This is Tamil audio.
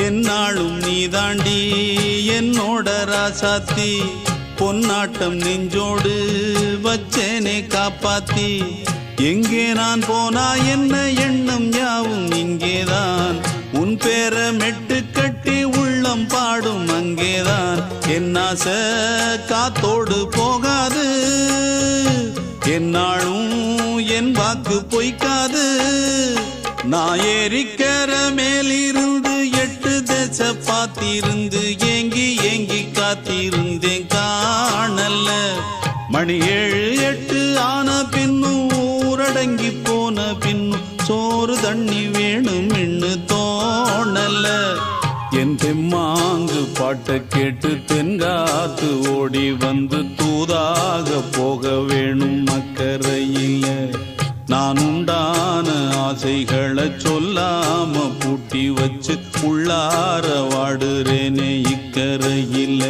என்னாலும் நீதாண்டி என்னோட ராசாத்தி பொன்னாட்டம் நெஞ்சோடு வச்சேனே காப்பாத்தி எங்கே நான் போனா என்ன எண்ணம் யாவும் இங்கேதான் உன் பேர மெட்டு கட்டி உள்ளம் பாடும் அங்கேதான் என் ஆசை காத்தோடு போகாது என்னாலும் என் வாக்கு பொய்க்காது நான் ஏறிக்கர மேலிருந்து 8 தேச பார்த்திருந்து ஏங்கி ஏங்கி காத்திருந்தேன் காணல மணி 7 8 ஆன பின்னும் ஊரடங்கி போன பின்னும் சோறு தண்ணி வேணும் இன்னு தோணல என் தெம்மாங்கு பாட்டை கேட்டு தென்காத்து ஓடி வந்து தூதாக போக வேணும் அக்கறையில நான் உண்டான ஆசைகளை சொல்லாம பூட்டி வச்சு உள்ளார வாடுறேனே இக்கரையில